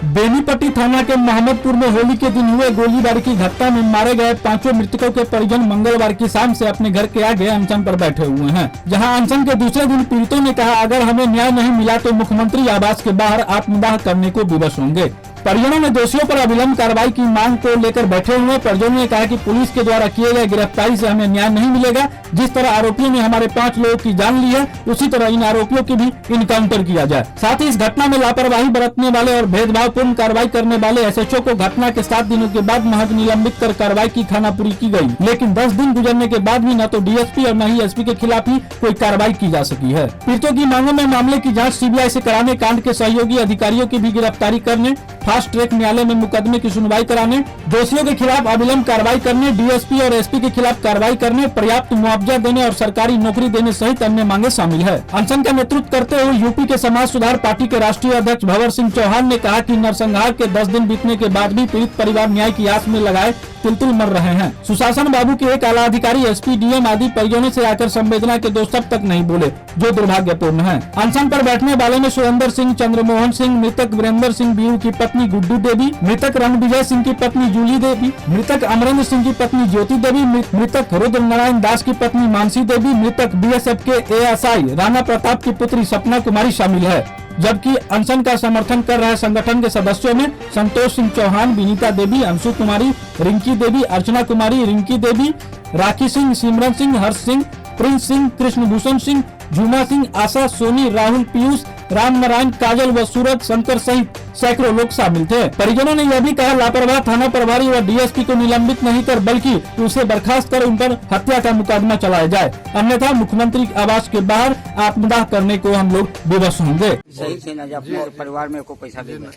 बेनीपट्टी थाना के मोहम्मदपुर में होली के दिन हुए गोलीबारी की घटना में मारे गए 5 मृतकों के परिजन मंगलवार की शाम से अपने घर के आगे अनशन पर बैठे हुए हैं। जहां अनशन के दूसरे दिन पीड़ितों ने कहा, अगर हमें न्याय नहीं मिला तो मुख्यमंत्री आवास के बाहर आत्मदाह करने को विवश होंगे। परिजनों ने दोषियों पर अविलंब कार्रवाई की मांग को लेकर बैठे हुए। परिजनों ने कहा कि पुलिस के द्वारा किए गए गिरफ्तारी से हमें न्याय नहीं मिलेगा। जिस तरह आरोपियों ने हमारे 5 लोगों की जान ली है, उसी तरह इन आरोपियों की भी इनकाउंटर किया जाए। साथ ही इस घटना में लापरवाही बरतने वाले और भेदभावपूर्ण कार्रवाई करने वाले एसएचओ को घटना के 7 दिनों के बाद महज निलंबित कर कार्रवाई की खानापुरी की गई। लेकिन 10 दिन गुजरने के बाद भी न तो डीएसपी और न ही एसपी के खिलाफ ही कोई कार्रवाई की जा सकी है। पीड़ितों की मांगों में मामले की जाँच सीबीआई से कराने, कांड के सहयोगी अधिकारियों की भी गिरफ्तारी करने, फास्ट ट्रैक न्यायालय में मुकदमे की सुनवाई कराने, दोषियों के खिलाफ अविलंब कार्रवाई करने, डीएसपी और एसपी के खिलाफ कार्रवाई करने, पर्याप्त मुआवजा देने और सरकारी नौकरी देने सहित अन्य मांगे शामिल है। अनशन का नेतृत्व करते हुए यूपी के समाज सुधार पार्टी के राष्ट्रीय अध्यक्ष भंवर सिंह चौहान ने कहा कि नरसंहार के 10 दिन बीतने के बाद भी पीड़ित परिवार न्याय की आस में लगाए तिल मर रहे हैं। सुशासन बाबू के एक आला अधिकारी, एसपी, डीएम आदि परिजनों से आकर संवेदना के 2 शब्द तक नहीं बोले, जो दुर्भाग्यपूर्ण है। अनशन पर बैठने वाले में सुरेंद्र सिंह, चंद्रमोहन सिंह, मृतक वीरेंद्र सिंह बीयू की पत्नी गुड्डू देवी, मृतक रणविजय सिंह की पत्नी जूली देवी, मृतक अमरेंद्र सिंह की पत्नी ज्योति देवी, मृतक रुद्र नारायण दास की पत्नी मानसी देवी, मृतक बीएसएफ के एएसआई राणा प्रताप की पुत्री सपना कुमारी शामिल है। जबकि अनशन का समर्थन कर रहे संगठन के सदस्यों में संतोष सिंह चौहान, विनीता देवी, अंशु कुमारी, रिंकी देवी, अर्चना कुमारी, रिंकी देवी, राखी सिंह, सिमरन सिंह, हर्ष सिंह, प्रिंस सिंह, कृष्णभूषण सिंह, झूमा सिंह, आशा, सोनी, राहुल, पीयूष, राम नारायण, काजल व सूरज शंकर सहित सैकड़ों लोग शामिल थे। परिजनों ने यह भी कहा, लापरवाह थाना प्रभारी व डीएसपी को निलंबित नहीं कर बल्कि उसे बर्खास्त कर उन पर हत्या का मुकदमा चलाया जाए, अन्यथा मुख्यमंत्री आवास के बाहर आत्मदाह करने को हम लोग विवश होंगे। सही से न अपने परिवार में को पैसा देना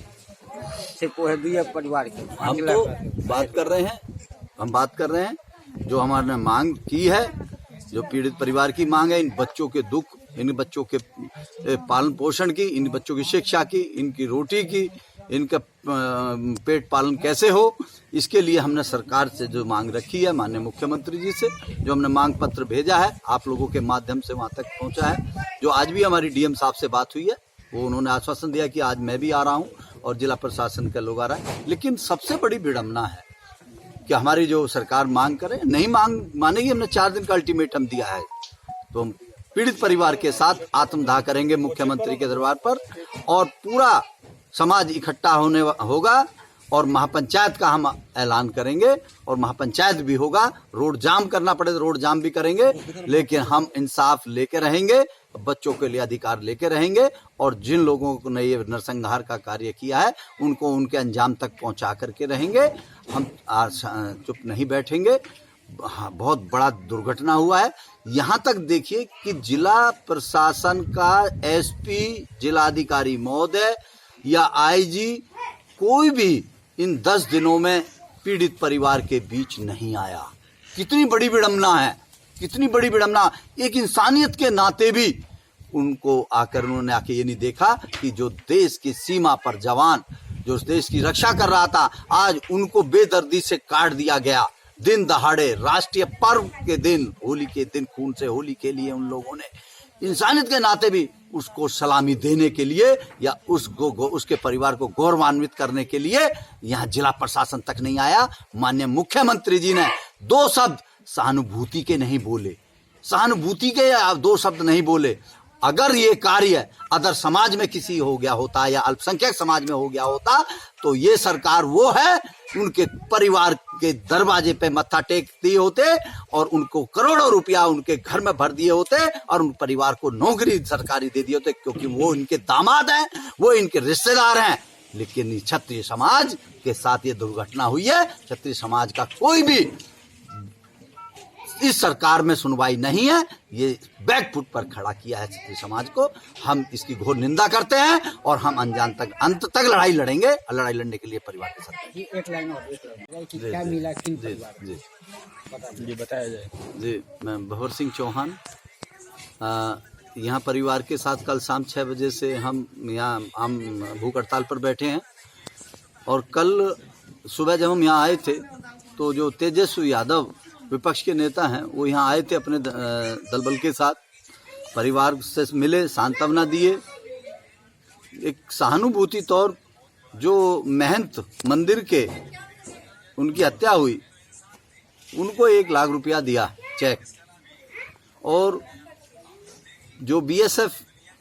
सिर्फ को है दिया परिवार के। हम तो बात कर रहे हैं, जो हमारे मांग की है, जो पीड़ित परिवार की मांग है, इन बच्चों के दुख, इन बच्चों के पालन पोषण की, इन बच्चों की शिक्षा की, इनकी रोटी की, इनका पेट पालन कैसे हो, इसके लिए हमने सरकार से जो मांग रखी है, माननीय मुख्यमंत्री जी से जो हमने मांग पत्र भेजा है, आप लोगों के माध्यम से वहां तक पहुंचा है। जो आज भी हमारी डीएम साहब से बात हुई है, वो उन्होंने आश्वासन दिया कि आज मैं भी आ रहा हूँ और जिला प्रशासन का लोग आ रहा है। लेकिन सबसे बड़ी विडम्बना है कि हमारी जो सरकार मांग करे, नहीं मानेगी। हमने 4 दिन का अल्टीमेटम दिया है, तो हम पीड़ित परिवार के साथ आत्मदाह करेंगे मुख्यमंत्री के दरबार पर, और पूरा समाज इकट्ठा होगा और महापंचायत का हम ऐलान करेंगे और महापंचायत भी होगा। रोड जाम करना पड़े तो रोड जाम भी करेंगे, लेकिन हम इंसाफ लेके रहेंगे, बच्चों के लिए अधिकार लेके रहेंगे, और जिन लोगों ने ये नरसंहार का कार्य किया है उनको उनके अंजाम तक पहुंचा करके रहेंगे। हम चुप नहीं बैठेंगे। बहुत बड़ा दुर्घटना हुआ है। यहाँ तक देखिए कि जिला प्रशासन का एसपी, जिलाधिकारी महोदय या आईजी, कोई भी इन 10 दिनों में पीड़ित परिवार के बीच नहीं आया। कितनी बड़ी विडम्बना है, कितनी बड़ी विडम्बना। एक इंसानियत के नाते भी उनको आकर उन्होंने आके ये नहीं देखा कि जो देश की सीमा पर जवान, जो देश की रक्षा कर रहा था, आज उनको बेदर्दी से काट दिया गया। दिन दहाड़े, राष्ट्रीय पर्व के दिन, होली के दिन खून से होली के लिए उन लोगों ने इंसानियत के नाते भी उसको सलामी देने के लिए या उसके परिवार को गौरवान्वित करने के लिए यहाँ जिला प्रशासन तक नहीं आया। माननीय मुख्यमंत्री जी ने 2 शब्द सहानुभूति के नहीं बोले, सहानुभूति के 2 शब्द नहीं बोले। अगर ये कार्य अदर समाज में किसी हो गया होता या अल्पसंख्यक समाज में हो गया होता, तो ये सरकार वो है, उनके परिवार के दरवाजे पे मत्था टेक दिए होते और उनको करोड़ों रुपया उनके घर में भर दिए होते और उन परिवार को नौकरी सरकारी दे दिए होते, क्योंकि वो इनके दामाद हैं, वो इनके रिश्तेदार हैं। लेकिन क्षत्रिय समाज के साथ ये दुर्घटना हुई है। क्षत्रिय समाज का कोई भी इस सरकार में सुनवाई नहीं है। ये बैकफुट पर खड़ा किया है क्षत्रिय समाज को। हम इसकी घोर निंदा करते हैं और हम अंत तक लड़ाई लड़ेंगे। लड़ाई लड़ने के लिए परिवार के साथ एक लाइन और क्या मिला किन परिवार जी बताया जाए। जी, मैं भंवर सिंह चौहान, यहाँ परिवार के साथ कल शाम 6 बजे से हम भूख हड़ताल पर बैठे हैं। और कल सुबह जब हम यहाँ आए थे तो जो तेजस्वी यादव विपक्ष के नेता हैं, वो यहाँ आए थे अपने दल बल के साथ, परिवार से मिले, सांत्वना दिए, एक सहानुभूति तौर जो महंत मंदिर के उनकी हत्या हुई, उनको 1 लाख रुपया दिया चेक। और जो बीएसएफ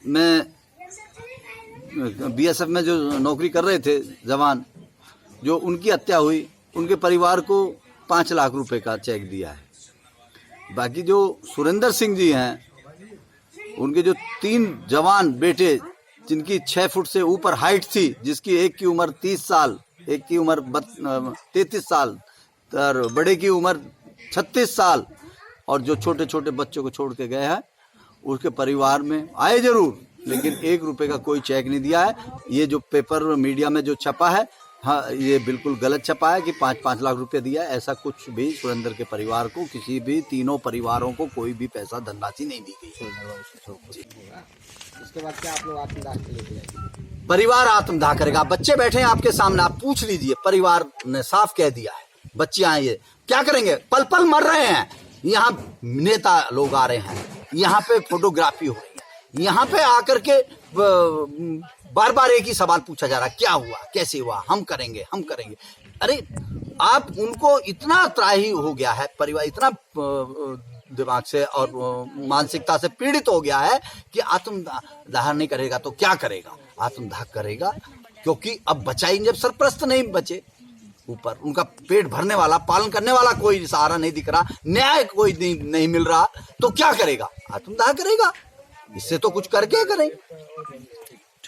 में जो नौकरी कर रहे थे जवान, जो उनकी हत्या हुई, उनके परिवार को 5 लाख रुपए का चेक दिया है। बाकी जो सुरेंद्र सिंह जी हैं, उनके जो 3 जवान बेटे जिनकी 6 फुट से ऊपर हाइट थी, जिसकी एक की उम्र 30 साल, एक की उम्र 33 साल और बड़े की उम्र 36 साल, और जो छोटे छोटे बच्चों को छोड़ के गए हैं, उसके परिवार में आए जरूर, लेकिन 1 रुपए का कोई चेक नहीं दिया है। ये जो पेपर मीडिया में जो छपा है, हाँ, ये बिल्कुल गलत छपा है कि 5-5 लाख रुपए दिया है। ऐसा कुछ भी सुरेंद्र के परिवार को, किसी भी तीनों परिवारों को कोई भी पैसा धनराशि नहीं दी गई। इसके बाद क्या आप लोग आत्मदाह के लिए जाएंगे? परिवार आत्मदाह करेगा। बच्चे बैठे हैं आपके सामने, आप पूछ लीजिए, परिवार ने साफ कह दिया है। बच्चे आए, ये क्या करेंगे? पल पल मर रहे हैं। यहाँ नेता लोग आ रहे हैं, यहाँ पे फोटोग्राफी हो रही है, यहाँ पे आकर के बार बार एक ही सवाल पूछा जा रहा है, क्या हुआ, कैसे हुआ, हम करेंगे, हम करेंगे। अरे आप उनको इतना त्राही हो गया है, परिवार इतना दिमाग से और मानसिकता से पीड़ित हो गया है कि आत्मदाह नहीं करेगा तो क्या करेगा? आत्मदाह करेगा, क्योंकि अब बचाई जब सरप्रस्त नहीं बचे, ऊपर उनका पेट भरने वाला, पालन करने वाला कोई सहारा नहीं दिख रहा, न्याय कोई नहीं मिल रहा, तो क्या करेगा? आत्मदाह करेगा। इससे तो कुछ करके करें।